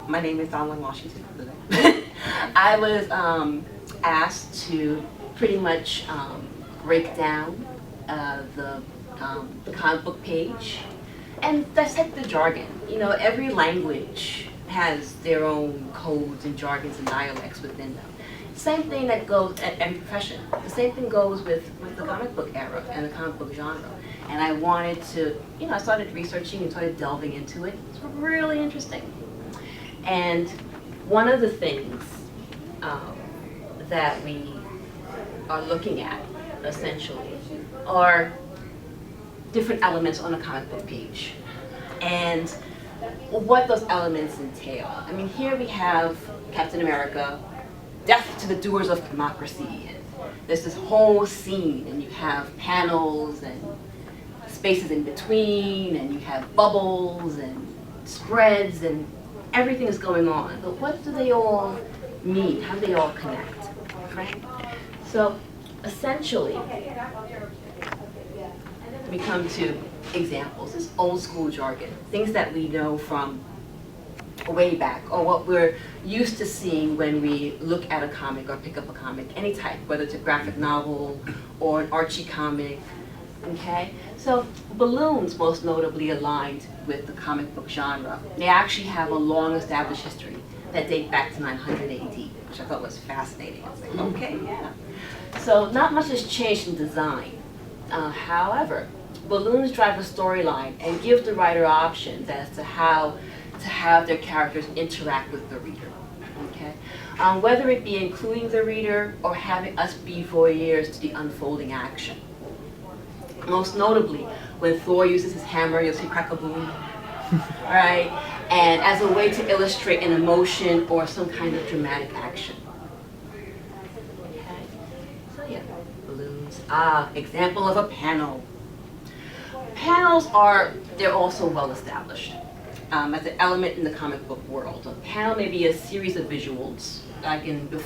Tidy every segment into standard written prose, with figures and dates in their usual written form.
My name is Donna-Lyn Washington. I was asked to pretty much break down the comic book page and dissect the jargon. You know, every language has their own codes and jargons and dialects within them. Same thing that goes at every profession. The same thing goes with the comic book era and the comic book genre. And I wanted to, you know, I started researching and started delving into it. It's really interesting. And one of the things that we are looking at, essentially, are different elements on a comic book page and what those elements entail. I mean, here we have Captain America, death to the doers of democracy. And there's this whole scene, and you have panels and spaces in between, and you have bubbles and spreads, and everything is going on. But what do they all mean? How do they all connect? Right? So essentially, we come to examples. This old school jargon, things that we know from way back, or what we're used to seeing when we look at a comic or pick up a comic, any type, whether it's a graphic novel or an Archie comic. Okay, so balloons most notably aligned with the comic book genre. They actually have a long established history that date back to 900 AD, which I thought was fascinating. I was like, okay, yeah. So not much has changed in design. However, balloons drive a storyline and give the writer options as to how to have their characters interact with the reader. Okay, whether it be including the reader or having us be voyeurs to the unfolding action. Most notably, when Thor uses his hammer, you'll see crack-a-boom, right? And as a way to illustrate an emotion or some kind of dramatic action. Okay, so yeah, balloons. Example of a panel. Panels they're also well established as an element in the comic book world. A panel may be a series of visuals, like in the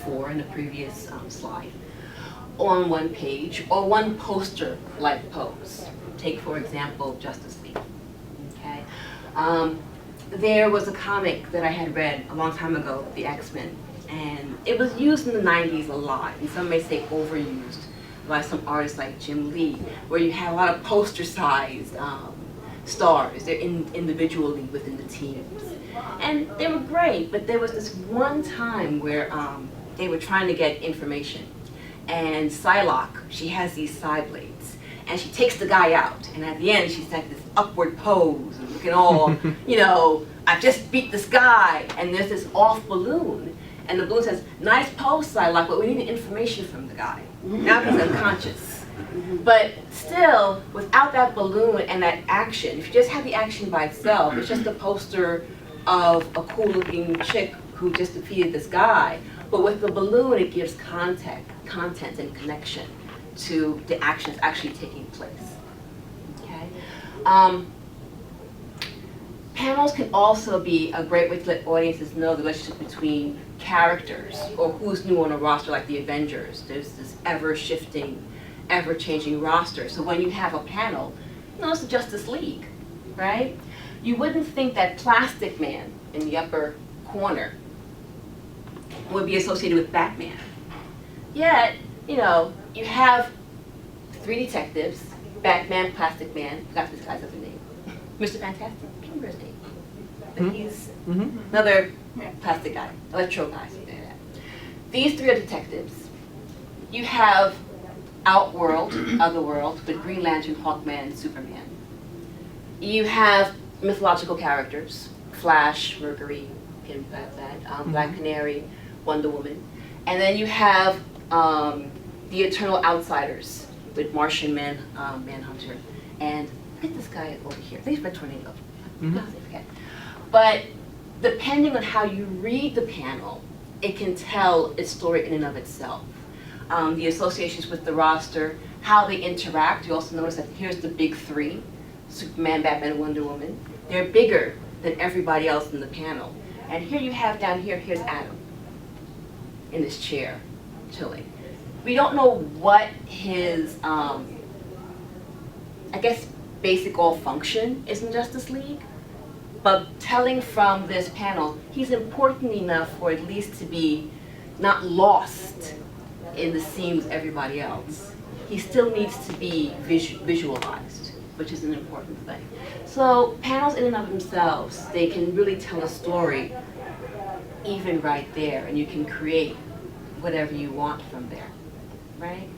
previous slide, on one page, or one poster-like pose. Take, for example, Justice League. Okay, there was a comic that I had read a long time ago, The X-Men, and it was used in the 90s a lot, and some may say overused by some artists like Jim Lee, where you have a lot of poster-sized stars. They're individually within the teams, and they were great. But there was this one time where they were trying to get information. And Psylocke, she has these side blades, and she takes the guy out, and at the end she's like this upward pose, and looking all, you know, I just beat this guy, and there's this off balloon, and the balloon says, nice pose, Psylocke, but we need the information from the guy. Now he's unconscious. But still, without that balloon and that action, if you just have the action by itself, it's just a poster of a cool looking chick who just defeated this guy. But with the balloon, it gives content and connection to the actions actually taking place. Okay. Panels can also be a great way to let audiences know the relationship between characters or who's new on a roster, like the Avengers. There's this ever-shifting, ever-changing roster. So when you have a panel, you know, it's the Justice League, right? You wouldn't think that Plastic Man in the upper corner would be associated with Batman. Yet, you know, you have three detectives, Batman, Plastic Man, forgot this guy's other name, Mr. Fantastic, I can't remember his name, but he's another plastic guy, electro guy, something like that. These three are detectives. You have Outworld, Otherworld, with Green Lantern, Hawkman, and Superman. You have mythological characters, Flash, Mercury, Black Canary, Wonder Woman. And then you have the Eternal Outsiders with Martian Manhunter. And look at this guy over here. I think it's Red Tornado. I forget. But depending on how you read the panel, it can tell its story in and of itself. The associations with the roster, how they interact. You also notice that here's the big three, Superman, Batman, Wonder Woman. They're bigger than everybody else in the panel. And here you have down here, here's Adam in this chair, chilling. We don't know what his, I guess, basic all function is in Justice League, But telling from this panel, he's important enough for at least to be not lost in the scene with everybody else. He still needs to be visualized, which is an important thing. So panels in and of themselves, they can really tell a story even right there, and you can create whatever you want from there, right?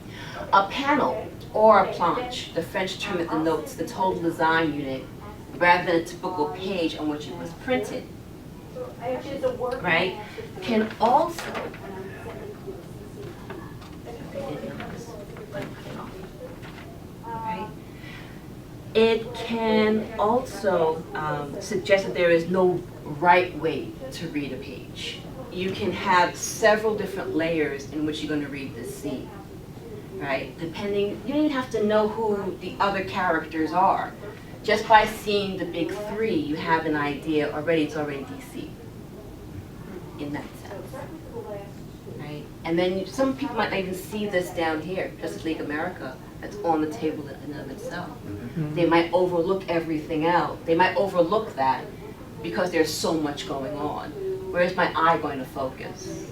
A panel or a planche, the French term that denotes the total design unit, rather than a typical page on which it was printed, right, can also it can also suggest that there is no right way to read a page. You can have several different layers in which you're going to read this scene, right? Depending, you don't even have to know who the other characters are. Just by seeing the big three, you have an idea already, it's already DC in that sense, right? And then some people might not even see this down here, Justice League America, that's on the table in and of itself. They might overlook everything else. They might overlook that because there's so much going on. Where's my eye going to focus?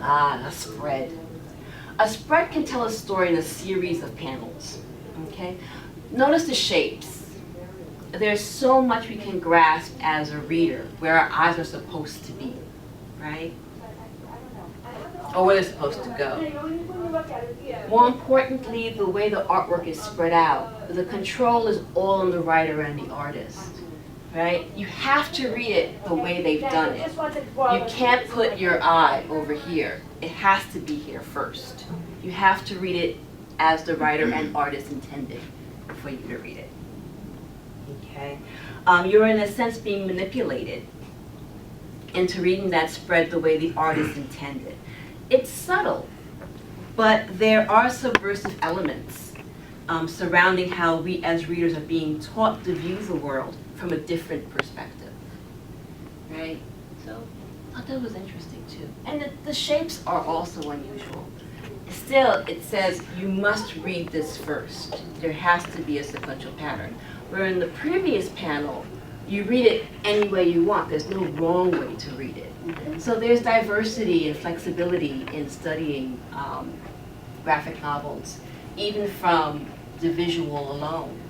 A spread. A spread can tell a story in a series of panels, okay? Notice the shapes. There's so much we can grasp as a reader where our eyes are supposed to be, right? Or where they're supposed to go. More importantly, the way the artwork is spread out. The control is all on the writer and the artist, right? You have to read it the way they've done it. You can't put your eye over here. It has to be here first. You have to read it as the writer and artist intended for you to read it. Okay? You're in a sense being manipulated into reading that spread the way the artist intended. It's subtle, but there are subversive elements surrounding how we as readers are being taught to view the world from a different perspective, right? So I thought that was interesting too. And the shapes are also unusual. Still, it says you must read this first. There has to be a sequential pattern. Where in the previous panel, you read it any way you want. There's no wrong way to read it. So there's diversity and flexibility in studying graphic novels, even from the visual alone.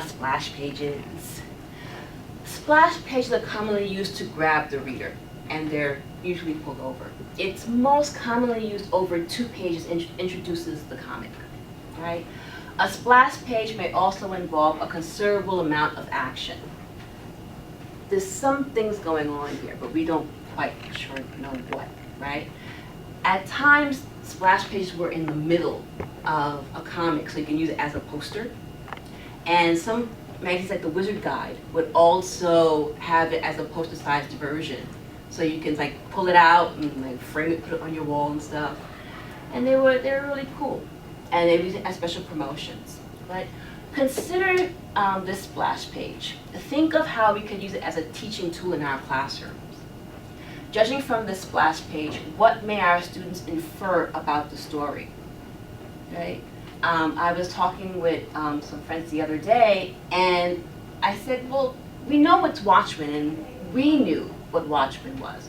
Splash pages. Splash pages are commonly used to grab the reader, and they're usually pulled over. It's most commonly used over 2 pages, introduces the comic, right? A splash page may also involve a considerable amount of action. There's some things going on here, but we don't quite sure know what, right? At times, splash pages were in the middle of a comic, so you can use it as a poster. And some magazines like the Wizard Guide would also have it as a poster-sized version. So you can like pull it out and like frame it, put it on your wall and stuff. And they were really cool. And they use it as special promotions. But consider this splash page. Think of how we could use it as a teaching tool in our classrooms. Judging from this splash page, what may our students infer about the story, right? I was talking with some friends the other day, and I said, well, we know what's Watchmen, and we knew what Watchmen was.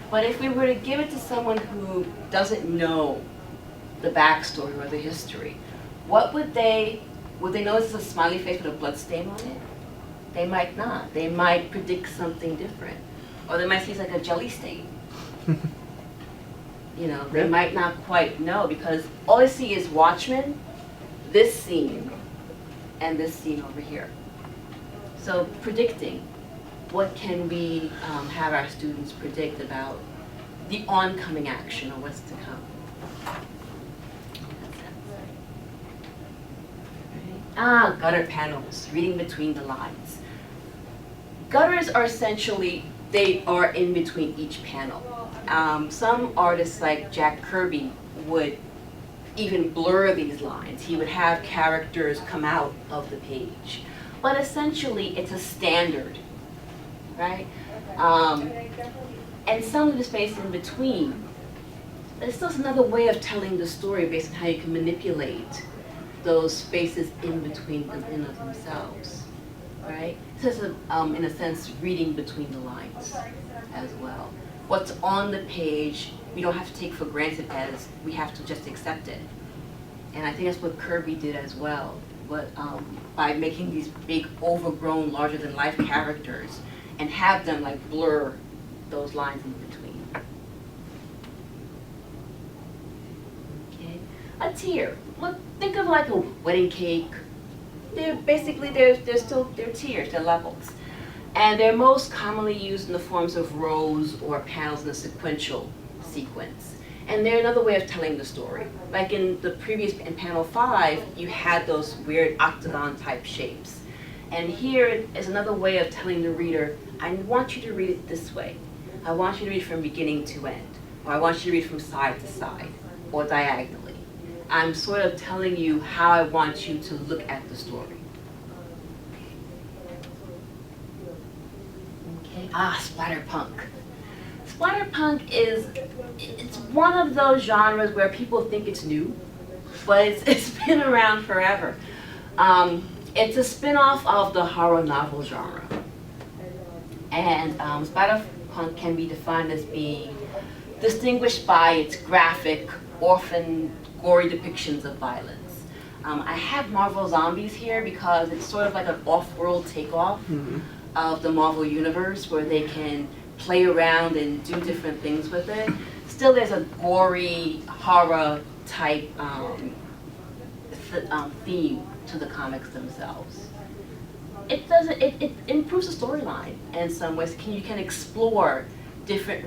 But if we were to give it to someone who doesn't know the backstory or the history, what would they notice a smiley face with a blood stain on it? They might not. They might predict something different. Or they might see it's like a jelly stain. You know, they might not quite know because all they see is Watchmen, this scene, and this scene over here. So predicting, what can we have our students predict about the oncoming action or what's to come? Gutter panels, reading between the lines. Gutters are essentially, they are in between each panel. Some artists like Jack Kirby would even blur these lines. He would have characters come out of the page. But essentially, it's a standard, right? And some of the space in between It's still another way of telling the story based on how you can manipulate those spaces in between them in of themselves, right? So it's in a sense, reading between the lines as well. What's on the page, we don't have to take for granted as we have to just accept it. And I think that's what Kirby did as well, but by making these big, overgrown, larger-than-life characters and have them like blur those lines in between. Okay, a tier. Look, think of like a wedding cake. They're basically they're tiers, they're levels, and they're most commonly used in the forms of rows or panels in a sequential sequence. And they're another way of telling the story. Like in the previous, in panel 5, you had those weird octagon type shapes. And here is another way of telling the reader, I want you to read it this way. I want you to read from beginning to end. Or I want you to read from side to side, or diagonally. I'm sort of telling you how I want you to look at the story. Okay, splatterpunk. Splatterpunk it's one of those genres where people think it's new, but it's been around forever. It's a spin-off of the horror novel genre. And splatterpunk can be defined as being distinguished by its graphic, often gory depictions of violence. I have Marvel Zombies here because it's sort of like an off-world takeoff of the Marvel Universe where they can play around and do different things with it. Still, there's a gory horror type theme to the comics themselves. It improves the storyline in some ways. You can explore different